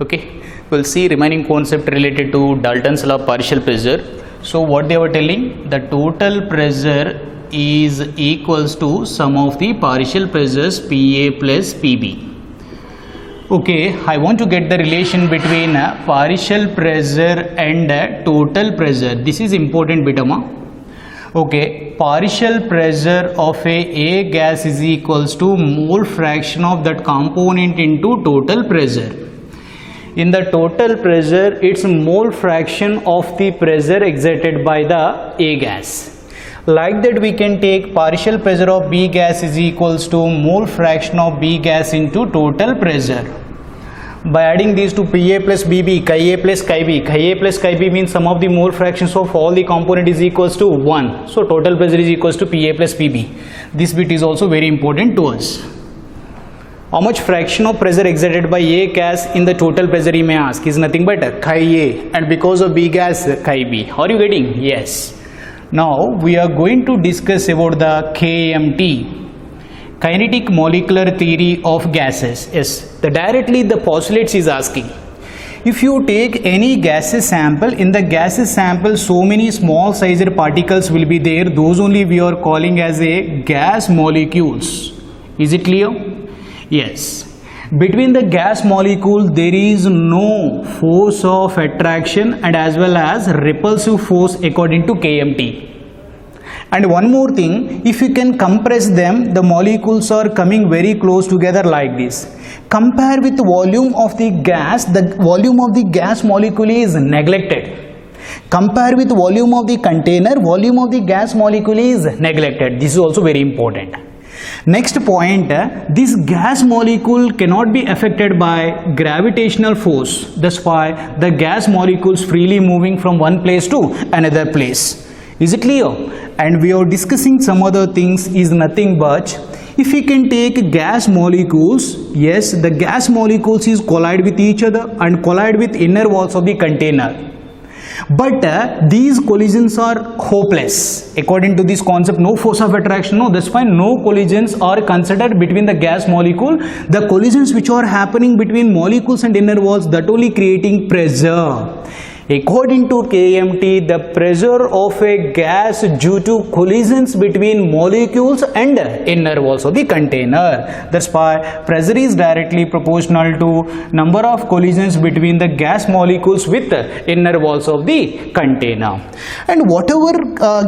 Okay, we'll see remaining concept related to Dalton's law of partial pressure. So what they were telling, the total pressure is equals to sum of the partial pressures PA plus PB. Okay, I want to get the relation between partial pressure and total pressure. This is important bit, amma. Okay, partial pressure of a gas is equals to mole fraction of that component into total pressure. In the total pressure, it's mole fraction of the pressure exerted by the A gas. Like that, we can take partial pressure of B gas is equals to mole fraction of B gas into total pressure. By adding these to PA plus BB, chi A plus chi B. Chi A plus chi B means sum of the mole fractions of all the component is equals to 1. So total pressure is equals to PA plus PB. This bit is also very important to us. How much fraction of pressure exerted by A gas in the total pressure, you may ask, is nothing but chi A, and because of B gas, chi B. Are you getting? Yes. Now we are going to discuss about the KMT, kinetic molecular theory of gases. Yes, directly the postulates is asking, if you take any gases sample, in the gases sample so many small sized particles will be there, those only we are calling as a gas molecules. Is it clear? Yes. Between the gas molecule there is no force of attraction and as well as repulsive force according to KMT. And one more thing, if you can compress them, the molecules are coming very close together like this. Compare with the volume of the volume of the gas molecule is neglected. Compare with volume of the container, volume of the gas molecule is neglected. This is also very important. Next point, this gas molecule cannot be affected by gravitational force. That's why the gas molecules freely moving from one place to another place. Is it clear? And we are discussing some other things is nothing but if we can take gas molecules, yes, the gas molecules is collide with each other and collide with inner walls of the container. But these collisions are hopeless. According to this concept, no force of attraction, no, that's why no collisions are considered between the gas molecule. The collisions which are happening between molecules and inner walls, that only creating pressure. According to KMT, the pressure of a gas due to collisions between molecules and inner walls of the container. That's why pressure is directly proportional to number of collisions between the gas molecules with inner walls of the container. And whatever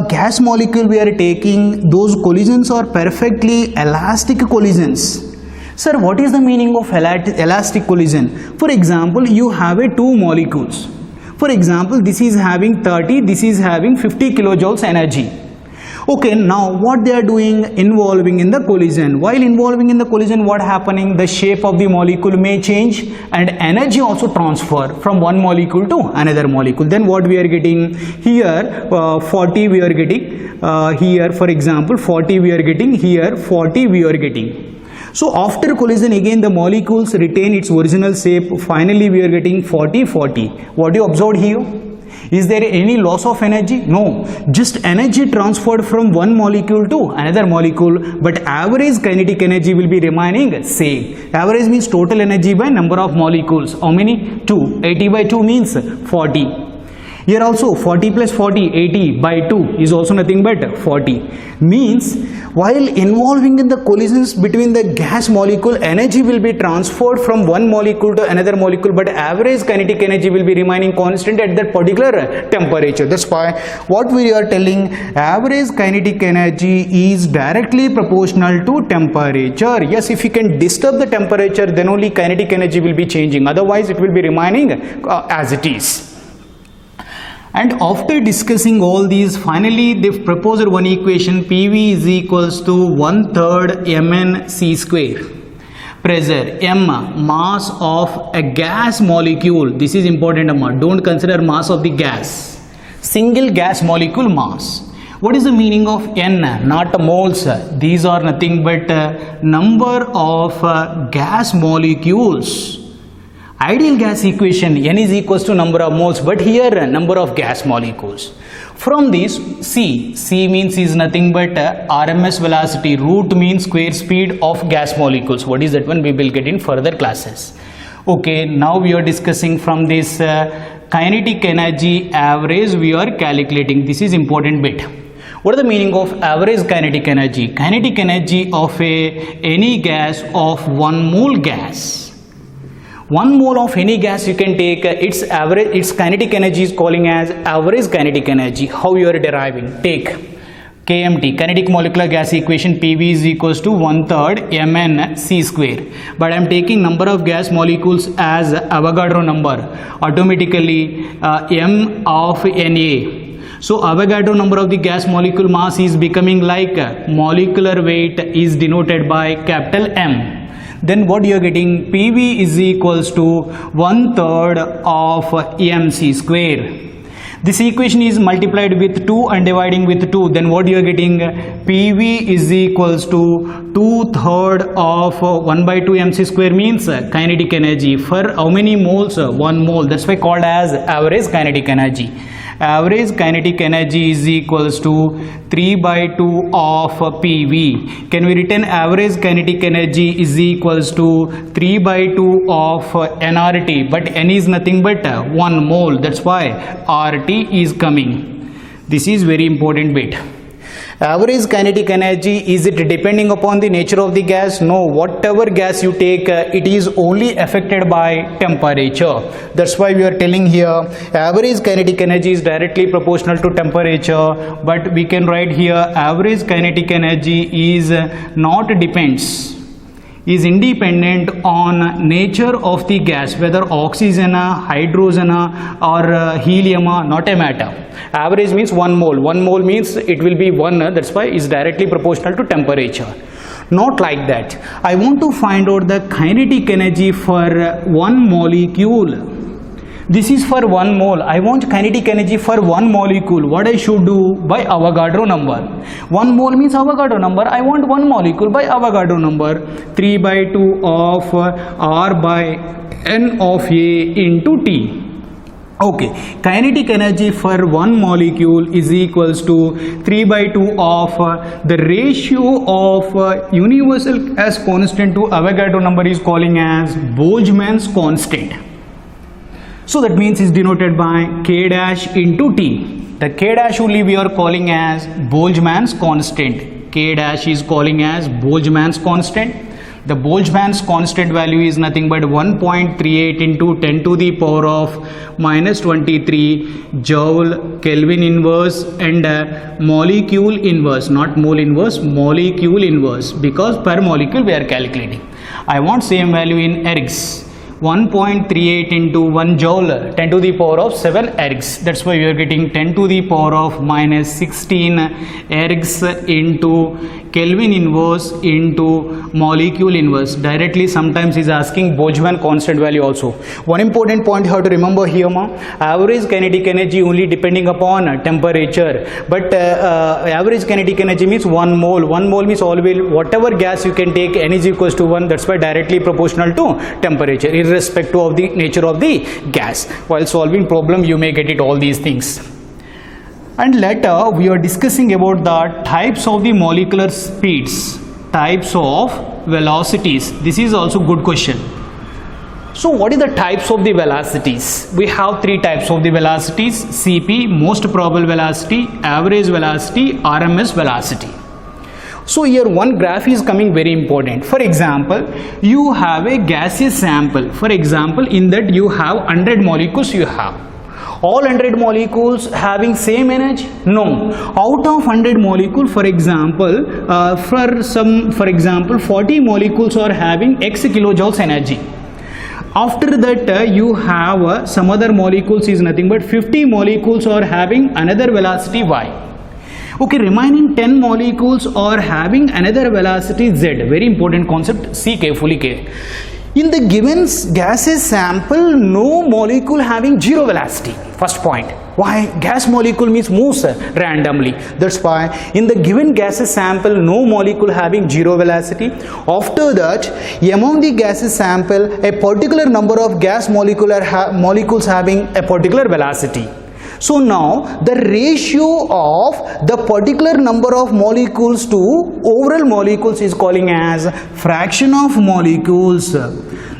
gas molecule we are taking, those collisions are perfectly elastic collisions. Sir, what is the meaning of elastic collision? For example, you have two molecules. For example, this is having 30, this is having 50 kilojoules energy. Okay, now what they are doing? Involving in the collision. While involving in the collision, what happening? The shape of the molecule may change and energy also transfer from one molecule to another molecule. Then what we are getting? Here 40 we are getting, here for example 40 we are getting, here 40 we are getting. So after collision again the molecules retain its original shape. Finally we are getting 40-40. What you observed here? Is there any loss of energy? No. Just energy transferred from one molecule to another molecule, but average kinetic energy will be remaining same. Average means total energy by number of molecules. How many? 2. 80 by 2 means 40. Here also 40 plus 40, 80 by 2 is also nothing but 40. Means while involving in the collisions between the gas molecule, energy will be transferred from one molecule to another molecule, but average kinetic energy will be remaining constant at that particular temperature. That's why what we are telling, average kinetic energy is directly proportional to temperature. Yes, if you can disturb the temperature, then only kinetic energy will be changing. Otherwise, it will be remaining as it is. And after discussing all these, finally they proposed one equation, PV is equals to 1/3 mn c square. Pressure m, mass of a gas molecule. This is important, don't consider mass of the gas. Single gas molecule mass. What is the meaning of n? Not moles. These are nothing but number of gas molecules. Ideal gas equation, n is equals to number of moles, but here number of gas molecules. From this, c means is nothing but RMS velocity, root means square speed of gas molecules. What is that one? We will get in further classes. Okay, now we are discussing from this kinetic energy average we are calculating. This is important bit. What is the meaning of average kinetic energy? Kinetic energy of any gas of 1 mole gas. 1 mole of any gas you can take its average, its kinetic energy is calling as average kinetic energy. How you are deriving? Take KMT, kinetic molecular gas equation, PV is equals to 1/3 mn c square. But I am taking number of gas molecules as Avogadro number. Automatically m of Na. So Avogadro number of the gas molecule mass is becoming like molecular weight is denoted by capital M. Then what you are getting? PV is equals to 1/3 of mc square. This equation is multiplied with 2 and dividing with 2. Then what you are getting? PV is equals to 2/3 of 1/2 mc square means kinetic energy. For how many moles? 1 mole. That's why called as average kinetic energy. Average kinetic energy is equals to 3/2 of PV. Can we written average kinetic energy is equals to 3/2 of nRT, but n is nothing but 1 mole. That's why RT is coming. This is very important bit. Average kinetic energy, is it depending upon the nature of the gas? No, whatever gas you take, it is only affected by temperature. That's why we are telling here average kinetic energy is directly proportional to temperature, but we can write here average kinetic energy is not depends, is independent on nature of the gas, whether oxygen, hydrogen or helium, not a matter. Average means 1 mole. 1 mole means it will be 1, that's why it's directly proportional to temperature. Not like that. I want to find out the kinetic energy for 1 molecule. This is for 1 mole. I want kinetic energy for 1 molecule. What I should do? By Avogadro number. 1 mole means Avogadro number. I want 1 molecule by Avogadro number. 3/2 of R by N of A into T. Okay, kinetic energy for 1 molecule is equals to 3/2 of the ratio of universal gas constant to Avogadro number is calling as Boltzmann's constant. So that means is denoted by K dash into T. The K dash only we are calling as Boltzmann's constant. K dash is calling as Boltzmann's constant. The Boltzmann's constant value is nothing but 1.38 into 10 to the power of minus 23 joule Kelvin inverse and molecule inverse, not mole inverse, molecule inverse, because per molecule we are calculating. I want same value in ergs. 1.38 into 1 joule 10 to the power of 7 ergs. That's why we are getting 10 to the power of minus 16 ergs into Kelvin inverse into molecule inverse. Directly sometimes is asking Boltzmann constant value also. One important point you have to remember here, average kinetic energy only depending upon temperature, but average kinetic energy means 1 mole. 1 mole means always whatever gas you can take, n is equals to 1. That's why directly proportional to temperature, irrespective of the nature of the gas. While solving problem you may get it all these things. And later we are discussing about the types of the molecular speeds, types of velocities. This is also good question. So what is the types of the velocities? We have 3 types of the velocities: CP, most probable velocity, average velocity, RMS velocity. So here one graph is coming very important. For example, you have a gaseous sample. For example, in that you have 100 molecules you have. All 100 molecules having same energy? No. Out of 100 molecules, for example, for example 40 molecules are having X kilojoules energy. After that you have some other molecules is nothing but 50 molecules are having another velocity Y. Okay, remaining 10 molecules are having another velocity Z. Very important concept, see carefully. In the given gaseous sample, no molecule having 0 velocity. First point. Why? Gas molecule means moves randomly. That's why in the given gaseous sample, no molecule having 0 velocity. After that, among the gaseous sample, a particular number of gas molecules having a particular velocity. So now the ratio of the particular number of molecules to overall molecules is calling as fraction of molecules.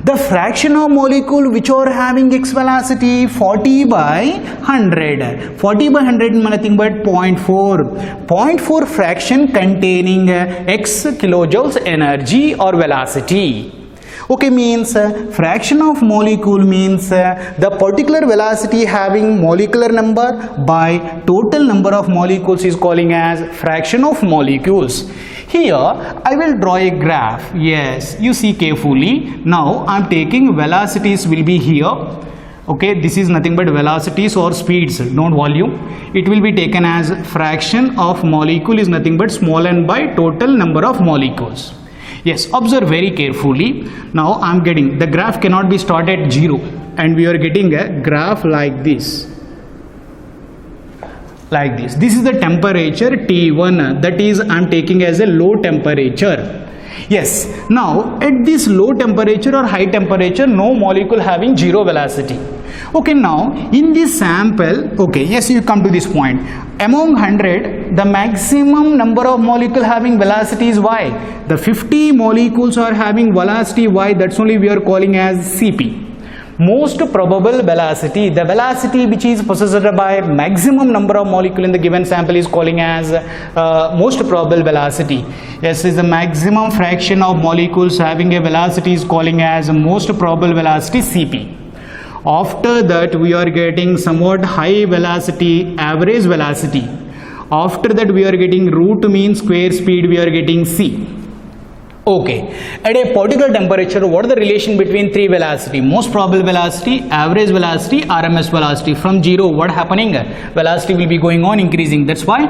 The fraction of molecule which are having x velocity 40 by 100. 40 by 100 is nothing but 0.4. 0.4 fraction containing x kilojoules energy or velocity. Okay, means fraction of molecule means the particular velocity having molecular number by total number of molecules is calling as fraction of molecules. Here I will draw a graph. Yes, you see carefully. Now I am taking velocities will be here. Okay, this is nothing but velocities or speeds, not volume. It will be taken as fraction of molecule is nothing but small n by total number of molecules. Yes, observe very carefully. Now I am getting the graph cannot be started at 0 and we are getting a graph like this. Like this. This is the temperature T1, that is I am taking as a low temperature. Yes, now at this low temperature or high temperature, no molecule having 0 velocity. Okay, now in this sample, okay, yes, you come to this point. Among 100, the maximum number of molecule having velocity is y. The 50 molecules are having velocity y, that's only we are calling as Cp. Most probable velocity, the velocity which is possessed by maximum number of molecule in the given sample is calling as most probable velocity. Yes, is the maximum fraction of molecules having a velocity is calling as most probable velocity Cp. After that we are getting somewhat high velocity, average velocity. After that we are getting root mean square speed, we are getting C. Okay, at a particular temperature, what is the relation between three velocity? Most probable velocity, average velocity, RMS velocity. From 0, what happening? Velocity will be going on increasing. That's why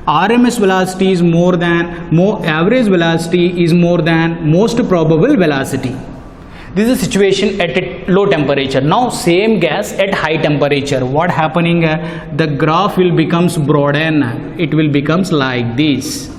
RMS velocity is more than, average velocity is more than most probable velocity. This is the situation at a low temperature. Now same gas at high temperature. What happening? The graph will becomes broaden. It will becomes like this.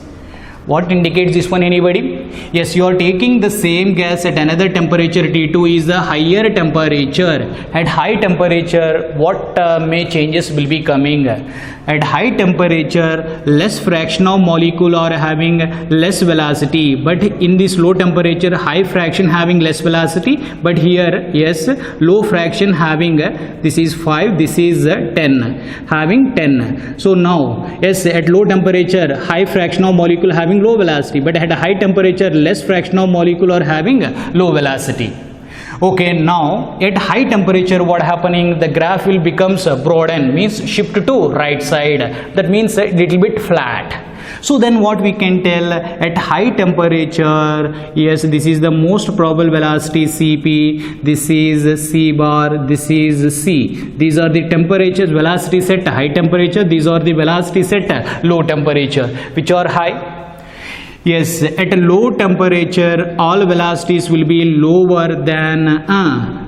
What indicates this one, anybody? Yes, you are taking the same gas at another temperature. T2 is the higher temperature. At high temperature, what may changes will be coming? At high temperature, less fraction of molecule are having less velocity, but in this low temperature, high fraction having less velocity, but here, yes, low fraction having, this is 5, this is 10, having 10. So now, yes, at low temperature, high fraction of molecule having low velocity, but at a high temperature, less fraction of molecule are having low velocity. Okay, now at high temperature, what happening? The graph will becomes broaden, means shift to right side. That means a little bit flat. So then what we can tell, at high temperature, yes, this is the most probable velocity Cp, this is C bar, this is C. These are the temperatures, velocity set high temperature, these are the velocity set low temperature. Which are high? Yes, at a low temperature, all velocities will be lower than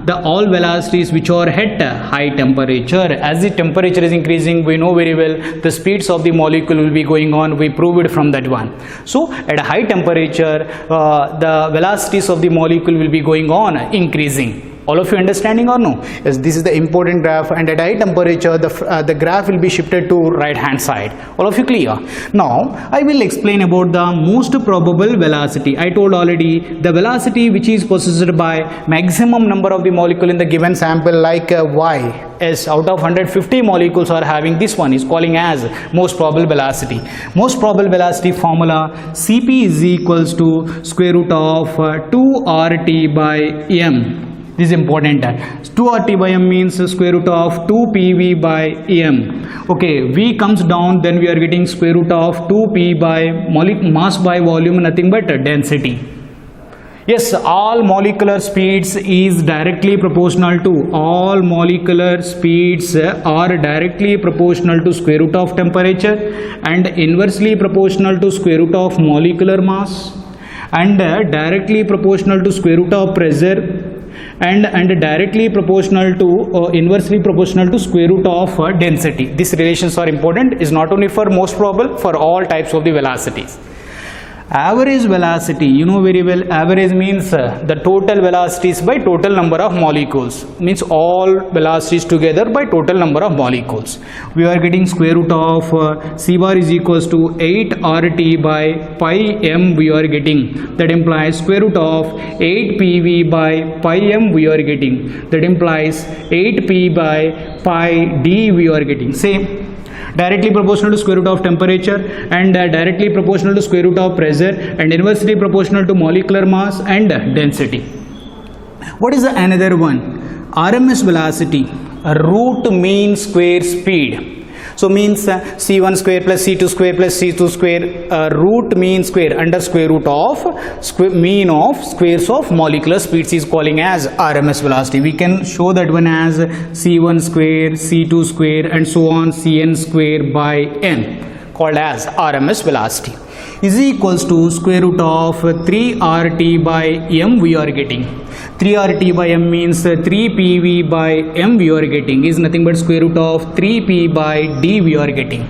the all velocities which are at high temperature. As the temperature is increasing, we know very well the speeds of the molecule will be going on. We proved it from that one. So at a high temperature, the velocities of the molecule will be going on increasing. All of you understanding or no? Yes, this is the important graph, and at high temperature the graph will be shifted to right hand side. All of you clear? Now I will explain about the most probable velocity. I told already the velocity which is possessed by maximum number of the molecule in the given sample, like y. Yes, out of 150 molecules are having, this one is calling as most probable velocity. Most probable velocity formula, Cp is equals to square root of 2RT by m. This is important. 2RT by m means square root of 2PV by m. Okay, V comes down, then we are getting square root of 2P by mass by volume, nothing but density. Yes, all molecular speeds is directly proportional to, all molecular speeds are directly proportional to square root of temperature and inversely proportional to square root of molecular mass and directly proportional to square root of pressure and directly proportional to inversely proportional to square root of density. These relations are important, is not only for most probable, for all types of the velocities. Average velocity, you know very well, average means the total velocities by total number of molecules, means all velocities together by total number of molecules. We are getting square root of c bar is equals to 8 RT by pi m we are getting, that implies square root of 8 PV by pi m we are getting, that implies 8 P by pi D we are getting. Same. Directly proportional to square root of temperature and directly proportional to square root of pressure and inversely proportional to molecular mass and density. What is the another one? RMS velocity, root mean square speed. So means c1 square plus c2 square plus c2 square, root mean square under square root of mean of squares of molecular speeds is calling as RMS velocity. We can show that one as c1 square, c2 square and so on, cn square by n, called as RMS velocity, is equals to square root of 3 RT by m we are getting. 3 RT by m means 3 PV by m we are getting, is nothing but square root of 3 P by D we are getting.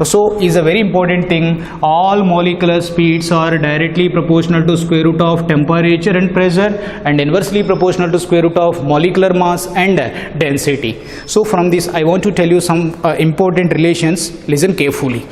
So is a very important thing, all molecular speeds are directly proportional to square root of temperature and pressure and inversely proportional to square root of molecular mass and density. So from this I want to tell you some important relations, listen carefully.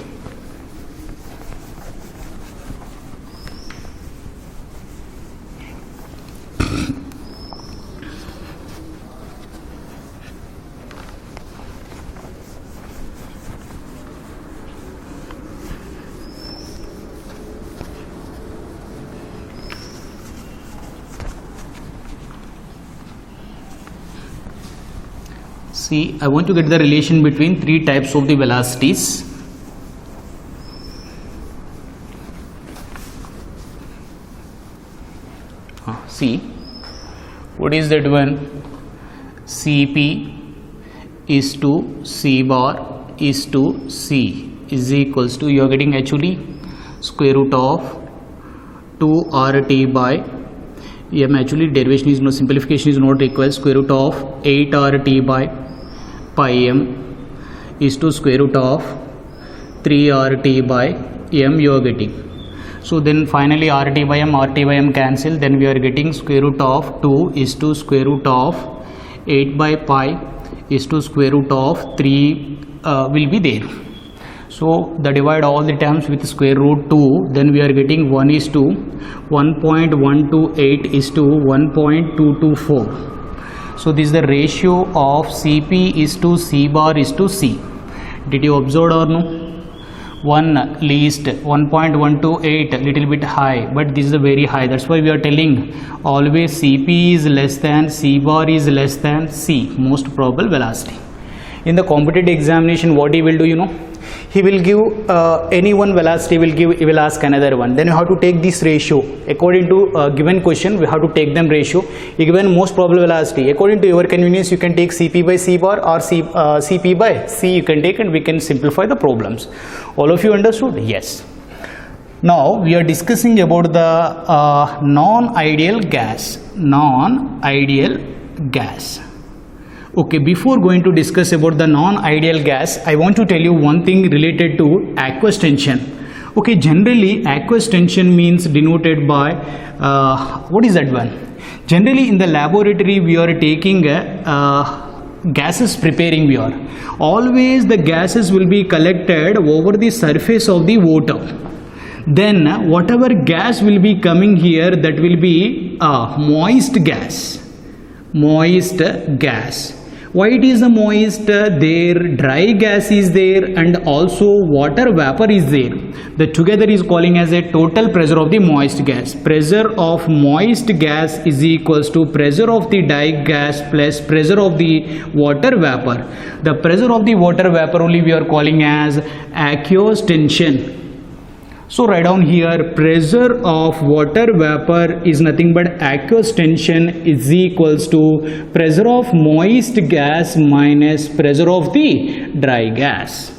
See, I want to get the relation between three types of the velocities. See, what is that one? Cp is to C bar is to C is equals to, you are getting actually square root of 2 RT by m, actually derivation is no, simplification is not required, square root of 8 RT by pi m is to square root of 3 RT by m you are getting. So then finally RT by m cancel, then we are getting square root of 2 is to square root of 8 by pi is to square root of 3 will be there. So the divide all the terms with square root 2, then we are getting 1 is to 1.128 is to 1.224. So this is the ratio of Cp is to C bar is to C. Did you observe or no? 1 least, 1.128 little bit high, but this is a very high. That's why we are telling always Cp is less than C bar is less than C, most probable velocity. In the competitive examination, what he will do, you know, he will give any one velocity, he will ask another one. Then you have to take this ratio according to given question. We have to take them ratio. Given most probable velocity, according to your convenience, you can take Cp by C bar or Cp by C you can take, and we can simplify the problems. All of you understood? Yes. Now we are discussing about the non-ideal gas. Non-ideal gas. Okay, before going to discuss about the non-ideal gas, I want to tell you one thing related to aqueous tension. Okay, generally aqueous tension means denoted by what is that one? Generally in the laboratory we are taking gases preparing, we are always the gases will be collected over the surface of the water. Then whatever gas will be coming here, that will be moist gas. Moist gas. Why it is a moist? There dry gas is there and also water vapor is there. The together is calling as a total pressure of the moist gas. Pressure of moist gas is equals to pressure of the dry gas plus pressure of the water vapor. The pressure of the water vapor only we are calling as aqueous tension. So write down here, pressure of water vapor is nothing but aqueous tension is equals to pressure of moist gas minus pressure of the dry gas.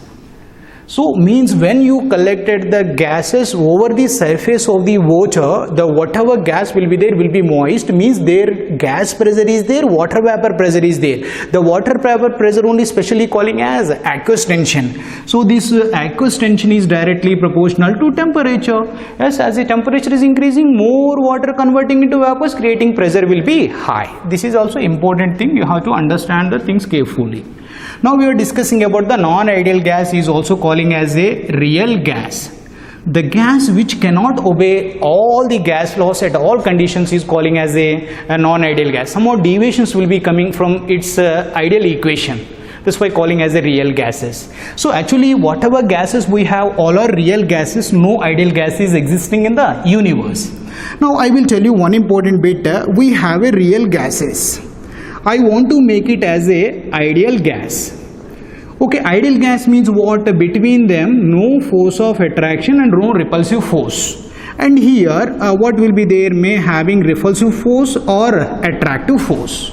So means when you collected the gases over the surface of the water, the whatever gas will be there will be moist, means their gas pressure is there, water vapor pressure is there. The water vapor pressure only specially calling as aqueous tension. So this aqueous tension is directly proportional to temperature. Yes, as the temperature is increasing, more water converting into vapors, creating pressure will be high. This is also important thing, you have to understand the things carefully. Now we are discussing about the non-ideal gas is also calling as a real gas. The gas which cannot obey all the gas laws at all conditions is calling as a non-ideal gas. Some more deviations will be coming from its ideal equation. That's why calling as a real gases. So actually whatever gases we have, all are real gases, no ideal gas is existing in the universe. Now I will tell you one important bit. We have a real gases. I want to make it as a ideal gas. Okay, ideal gas means what? Between them no force of attraction and no repulsive force. And here what will be there? May having repulsive force or attractive force.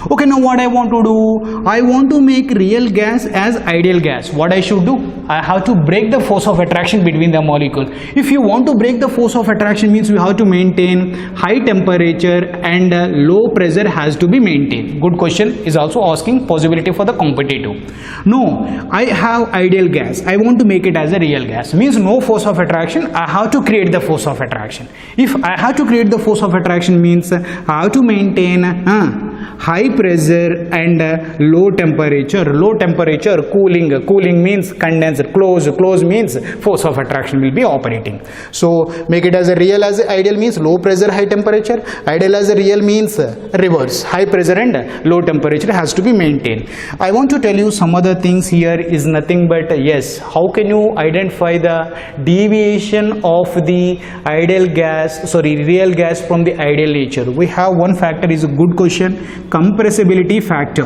Okay, now what I want to do? I want to make real gas as ideal gas. What I should do? I have to break the force of attraction between the molecules. If you want to break the force of attraction, means we have to maintain high temperature and low pressure has to be maintained. Good question is also asking possibility for the competitive. No, I have ideal gas. I want to make it as a real gas. Means no force of attraction. I have to create the force of attraction. If I have to create the force of attraction, means I have to maintain high pressure and low temperature. Low temperature, cooling means condenser, close means force of attraction will be operating. So make it as a real as ideal means low pressure, high temperature. Ideal as a real means reverse, high pressure and low temperature has to be maintained. I want to tell you some other things here is nothing but yes, how can you identify the deviation of the real gas from the ideal nature? We have one factor is a good question, compressibility factor.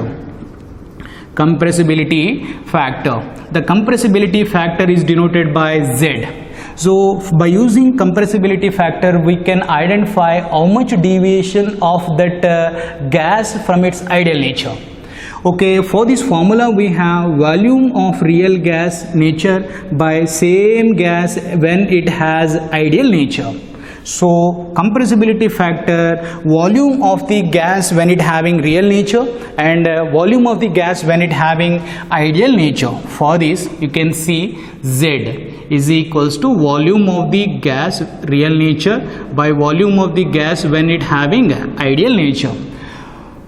Compressibility factor. The compressibility factor is denoted by Z. So by using compressibility factor we can identify how much deviation of that gas from its ideal nature. Okay, for this formula we have volume of real gas nature by same gas when it has ideal nature. So compressibility factor, volume of the gas when it having real nature and volume of the gas when it having ideal nature. For this you can see Z is equals to volume of the gas real nature by volume of the gas when it having ideal nature.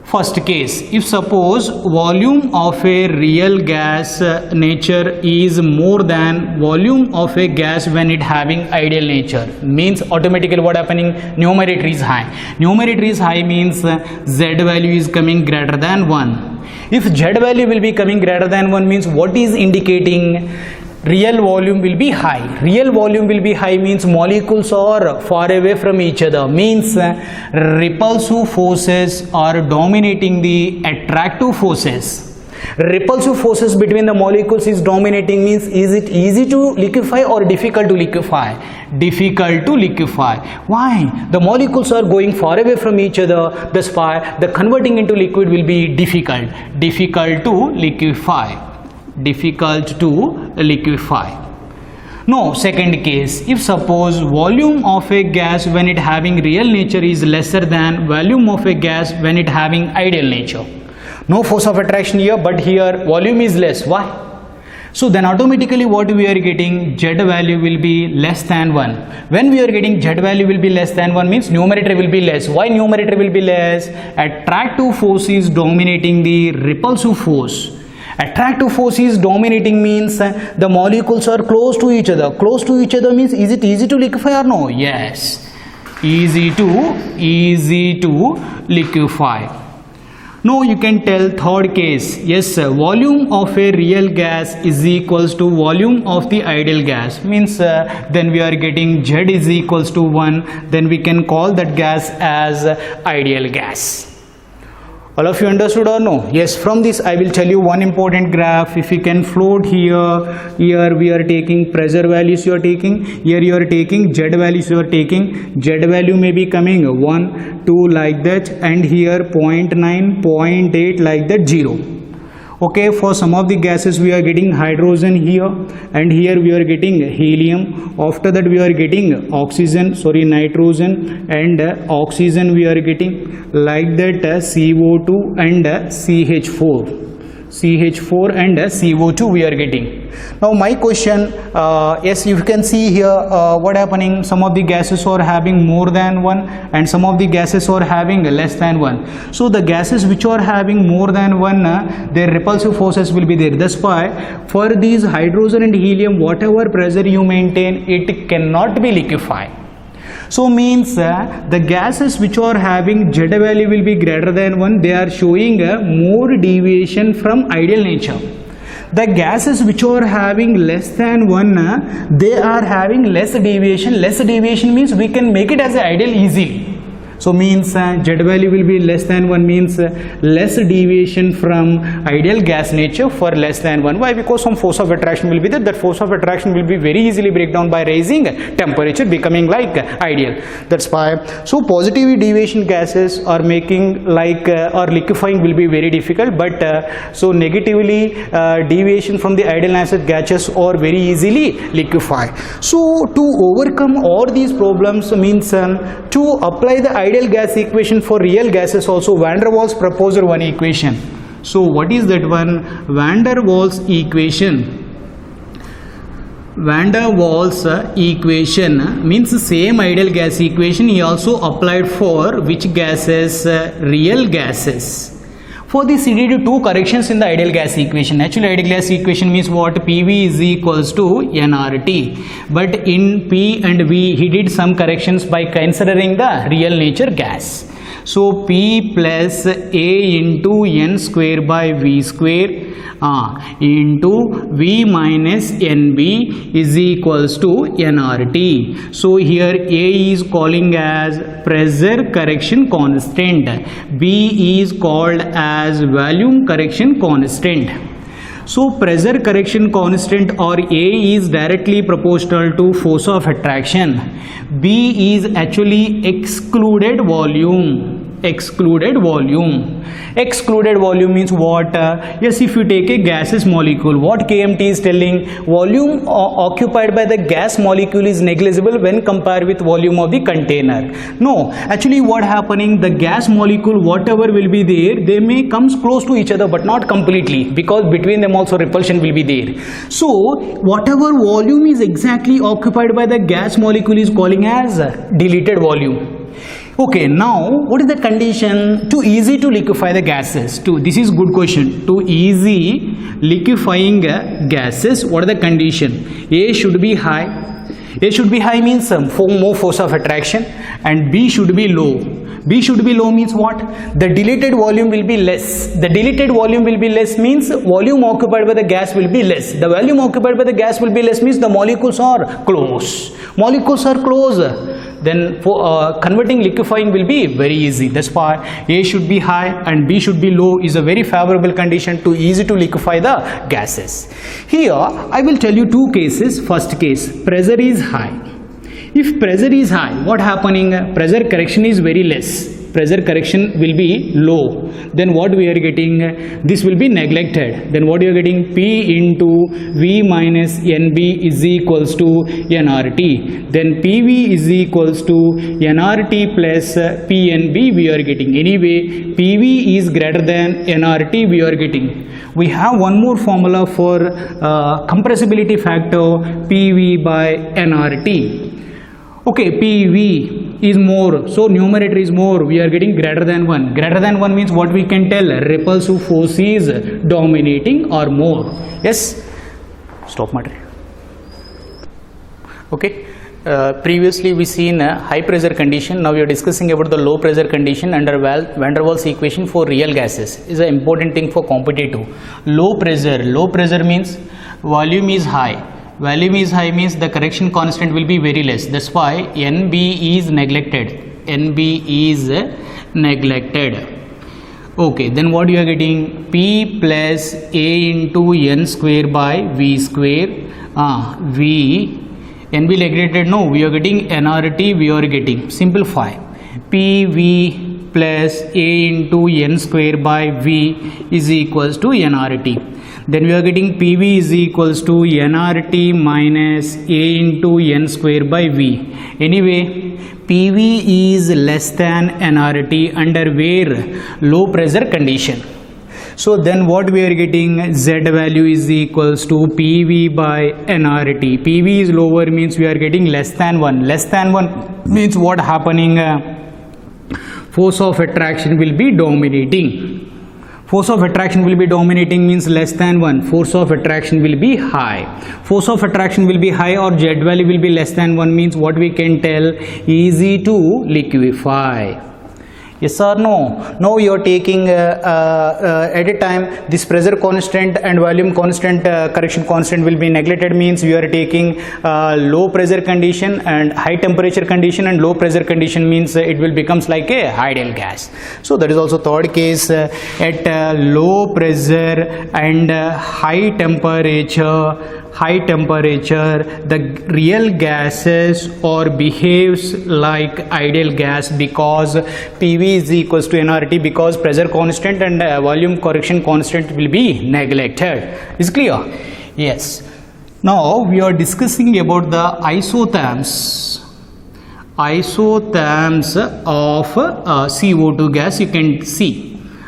First case, if suppose volume of a real gas nature is more than volume of a gas when it having ideal nature, means automatically what happening? Numerator is high. Numerator is high means Z value is coming greater than 1. If Z value will be coming greater than 1 means what is indicating? Real volume will be high. Real volume will be high means molecules are far away from each other, means repulsive forces are dominating the attractive forces. Repulsive forces between the molecules is dominating means is it easy to liquefy or difficult to liquefy? Difficult to liquefy. Why? The molecules are going far away from each other, thus the converting into liquid will be difficult. Difficult to liquefy. Difficult to liquefy. No, second case, if suppose volume of a gas when it having real nature is lesser than volume of a gas when it having ideal nature. No force of attraction here, but here volume is less. Why? So then automatically what we are getting, Z value will be less than 1. When we are getting Z value will be less than 1 means numerator will be less. Why numerator will be less? Attractive force is dominating the repulsive force. Attractive force is dominating means the molecules are close to each other. Close to each other means is it easy to liquefy or no? Yes, easy to liquefy. Now you can tell third case. Yes, volume of a real gas is equals to volume of the ideal gas, means then we are getting Z is equals to 1, then we can call that gas as ideal gas. All of you understood or no? Yes, from this I will tell you one important graph. If you can float here we are taking pressure values you are taking, here you are taking Z values you are taking. Z value may be coming 1, 2 like that, and here 0.9, 0.8 like that, 0. Okay, for some of the gases we are getting hydrogen here, and here we are getting helium. After that we are getting nitrogen and oxygen we are getting, like that CO2 and CH4 and CO2 we are getting. Now my question, yes, you can see here what happening, some of the gases are having more than one and some of the gases are having less than one. So the gases which are having more than one, their repulsive forces will be there. That's why for these hydrogen and helium, whatever pressure you maintain, it cannot be liquefied. So means the gases which are having Z value will be greater than 1, they are showing more deviation from ideal nature. The gases which are having less than 1, they are having less deviation. Less deviation means we can make it as an ideal easily. So means Z value will be less than 1, means less deviation from ideal gas nature for less than 1. Why? Because some force of attraction will be there. That force of attraction will be very easily break down by raising temperature, becoming like ideal. That's why. So positive deviation gases are making like or liquefying will be very difficult, but so negatively deviation from the ideal acid gases are very easily liquefied. So to overcome all these problems means to apply the ideal gas equation for real gases also, Van der Waals proposed one equation. So what is that one? Van der Waals equation. Van der Waals equation means same ideal gas equation he also applied for which gases? Real gases. For this he did two corrections in the ideal gas equation. Actually ideal gas equation means what? PV is equals to nRT. But in P and V he did some corrections by considering the real nature gas. So P plus A into N square by V square into V minus NB is equals to nRT. So here A is calling as pressure correction constant, B is called as volume correction constant. So pressure correction constant or A is directly proportional to force of attraction, B is actually excluded volume. Excluded volume means what? Yes, if you take a gaseous molecule, what KMT is telling, volume occupied by the gas molecule is negligible when compared with volume of the container. No, actually what happening, the gas molecule whatever will be there, they may come close to each other but not completely, because between them also repulsion will be there. So whatever volume is exactly occupied by the gas molecule is calling as diluted volume. Okay, now what is the condition? Too easy to liquefy the gases. This is good question. Too easy liquefying gases, what is the condition? A should be high. A should be high means more force of attraction, and B should be low. B should be low means what? The diluted volume will be less. The diluted volume will be less means volume occupied by the gas will be less. The volume occupied by the gas will be less means the molecules are close. Molecules are close. Then for converting liquefying will be very easy. That's why A should be high and B should be low is a very favorable condition to easy to liquefy the gases. Here I will tell you two cases. First case, pressure is high. If pressure is high, what happening? Pressure correction is very less. Pressure correction will be low. Then what we are getting? This will be neglected. Then what you are getting? P into V minus NB is equals to nRT. Then PV is equals to nRT plus PNB we are getting. Anyway, PV is greater than nRT we are getting. We have one more formula for compressibility factor, PV by nRT. Okay, PV is more, so numerator is more, we are getting greater than 1. Greater than 1 means what we can tell? Repulsive force is dominating or more. Yes? Stop matter. Okay. Previously we seen a high pressure condition. Now we are discussing about the low pressure condition under Van der Waals equation for real gases. Is an important thing for competitive. Low pressure means volume is high. Volume is high means the correction constant will be very less. That's why NB is neglected. NB is neglected. Okay, then what you are getting? P plus A into N square by V square. V. NB neglected, no, we are getting nRT, we are getting. Simplify. PV plus A into N square by V is equals to nRT. Then we are getting PV is equals to nRT minus A into N square by V. Anyway, PV is less than nRT under where low pressure condition. So then what we are getting, Z value is equals to PV by nRT. PV is lower means we are getting less than 1. Less than 1 means what happening, force of attraction will be dominating. Force of attraction will be dominating means less than 1. Force of attraction will be high. Force of attraction will be high or Z value will be less than 1 means what we can tell, easy to liquefy. Yes or no? Now you are taking at a time this pressure constant and volume constant, correction constant will be neglected means we are taking low pressure condition and high temperature condition, and low pressure condition means it will becomes like a ideal gas. So that is also third case, at low pressure and high temperature the real gases or behaves like ideal gas because PV is equals to nRT, because pressure constant and volume correction constant will be neglected. Is clear? Yes. Now we are discussing about the isotherms of CO2 gas. You can see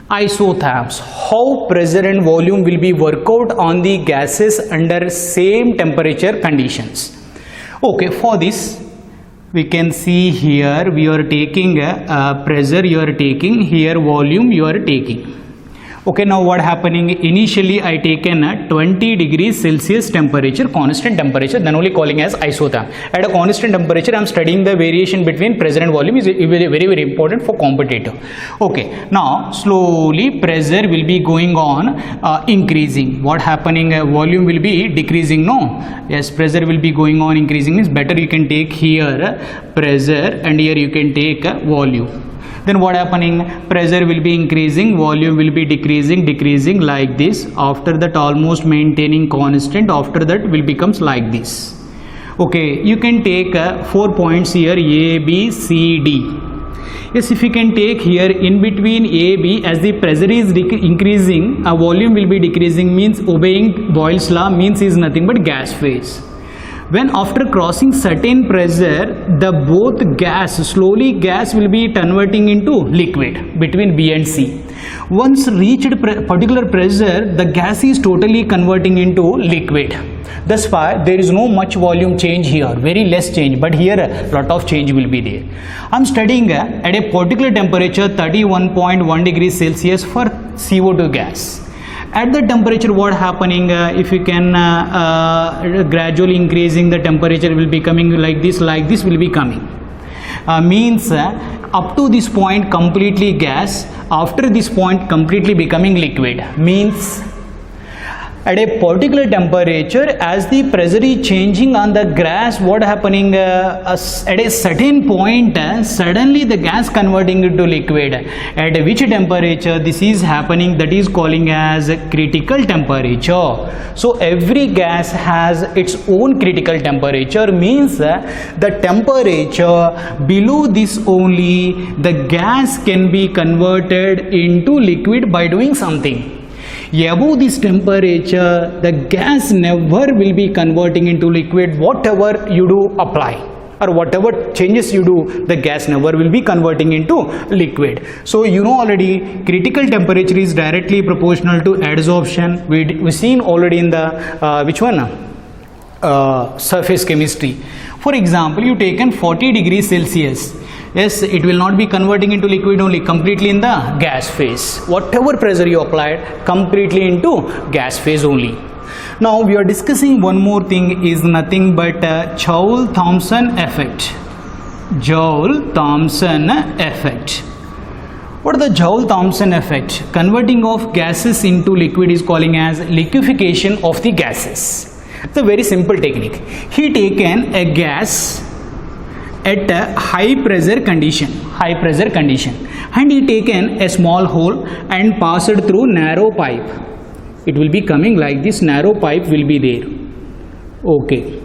isotherms, how pressure and volume will be worked out on the gases under same temperature conditions. Okay, for this we can see here we are taking pressure, you are taking here volume, you are taking. Okay, now what happening, initially I taken a 20 degrees Celsius temperature, constant temperature, then only calling as isotherm. At a constant temperature I am studying the variation between pressure and volume is very important for competitor. Okay, now slowly pressure will be going on increasing. What happening, volume will be decreasing, no? Yes, pressure will be going on increasing means better you can take here pressure and here you can take volume. Then what happening, pressure will be increasing, volume will be decreasing like this. After that almost maintaining constant, after that will becomes like this. Okay, you can take 4 points here, A, B, C, D. Yes, if you can take here in between A, B, as the pressure is increasing, a volume will be decreasing means obeying Boyle's law means is nothing but gas phase. When after crossing certain pressure, the both gas, slowly gas will be converting into liquid between B and C. Once reached particular pressure, the gas is totally converting into liquid. Thus far, there is no much volume change here, very less change, but here a lot of change will be there. I am studying at a particular temperature 31.1 degrees Celsius for CO2 gas. At the temperature what happening, if you can gradually increasing the temperature will be coming like this will be coming. Means up to this point completely gas, after this point completely becoming liquid. Means at a particular temperature as the pressure is changing on the gas, what happening, at a certain point suddenly the gas converting into liquid. At which temperature this is happening, that is calling as critical temperature. So every gas has its own critical temperature, means the temperature below this only the gas can be converted into liquid by doing something. Above this temperature, the gas never will be converting into liquid. Whatever you do apply or whatever changes you do, the gas never will be converting into liquid. So you know already critical temperature is directly proportional to adsorption. We seen already in the surface chemistry. For example, you taken 40 degrees Celsius. Yes, it will not be converting into liquid only, completely in the gas phase. Whatever pressure you applied, completely into gas phase only. Now we are discussing one more thing, is nothing but Joule-Thomson effect. Joule-Thomson effect. What is the Joule-Thomson effect? Converting of gases into liquid is calling as liquefaction of the gases. It's a very simple technique. He taken a gas at a high pressure condition, and he taken a small hole and passed through narrow pipe. It will be coming like this, narrow pipe will be there. Okay,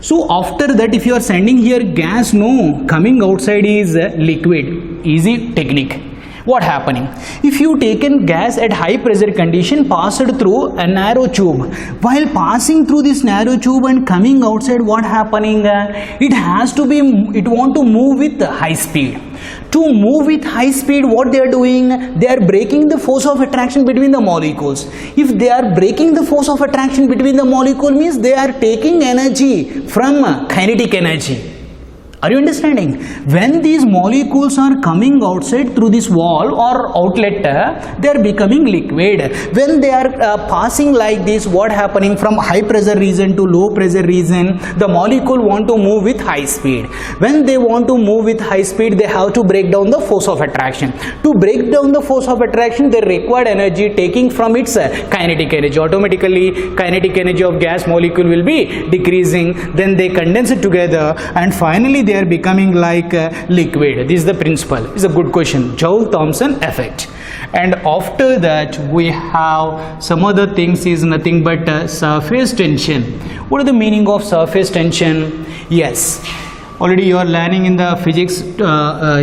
so after that if you are sending here gas, no, coming outside is liquid. Easy technique. What happening? If you taken gas at high pressure condition passed through a narrow tube, while passing through this narrow tube and coming outside, what happening? It want to move with high speed. To move with high speed, what they are doing? They are breaking the force of attraction between the molecules. If they are breaking the force of attraction between the molecule, means they are taking energy from kinetic energy. Are you understanding? When these molecules are coming outside through this wall or outlet, they are becoming liquid. When they are passing like this, what happening from high pressure region to low pressure region? The molecule want to move with high speed. When they want to move with high speed, they have to break down the force of attraction. To break down the force of attraction, they required energy taking from its kinetic energy. Automatically, kinetic energy of gas molecule will be decreasing. Then they condense it together, and finally they are becoming like liquid. This is the principle. It's a good question. Joule-Thomson effect. And after that we have some other things is nothing but surface tension. What is the meaning of surface tension? Yes, already you are learning in the physics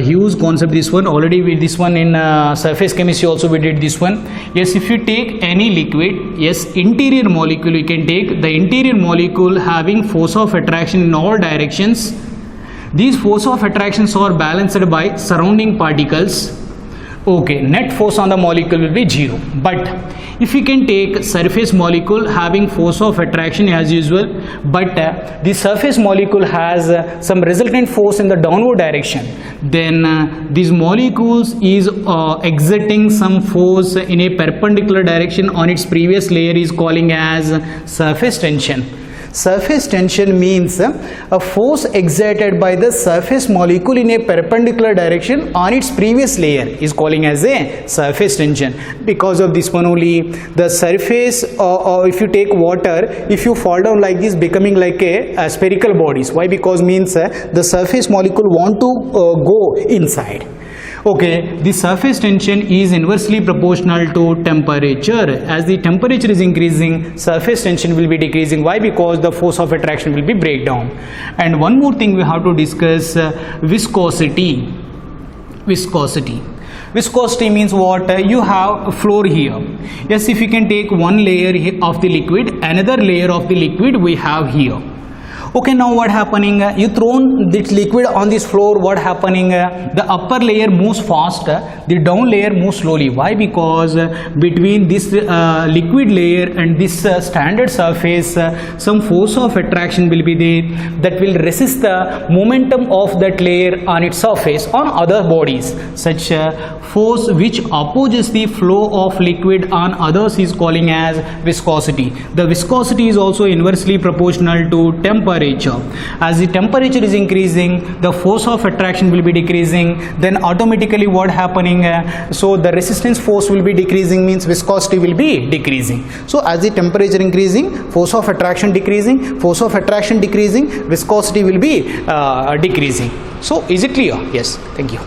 Hughes concept this one. Already with this one in surface chemistry also we did this one. Yes, if you take any liquid, yes, interior molecule, you can take the interior molecule having force of attraction in all directions. These force of attractions are balanced by surrounding particles. Okay, net force on the molecule will be 0. But if we can take surface molecule having force of attraction as usual, but the surface molecule has some resultant force in the downward direction, then these molecules is exerting some force in a perpendicular direction on its previous layer is calling as surface tension. Surface tension means a force exerted by the surface molecule in a perpendicular direction on its previous layer is calling as a surface tension. Because of this one only, the surface or if you take water, if you fall down like this, becoming like a spherical bodies. Why? Because means the surface molecule want to go inside. Okay, the surface tension is inversely proportional to temperature. As the temperature is increasing, surface tension will be decreasing. Why? Because the force of attraction will be breakdown. And one more thing we have to discuss, viscosity. Viscosity means what? You have a floor here. Yes, if you can take one layer of the liquid, another layer of the liquid we have here. Okay, now what happening? You thrown this liquid on this floor, what happening? The upper layer moves fast, the down layer moves slowly. Why? Because between this liquid layer and this standard surface, some force of attraction will be there that will resist the momentum of that layer on its surface on other bodies. Such force which opposes the flow of liquid on others is calling as viscosity. The viscosity is also inversely proportional to temperature. As the temperature is increasing, the force of attraction will be decreasing. Then automatically what happening? So the resistance force will be decreasing, means viscosity will be decreasing. So as the temperature increasing, force of attraction decreasing, force of attraction decreasing, viscosity will be decreasing. So is it clear? Yes. Thank you.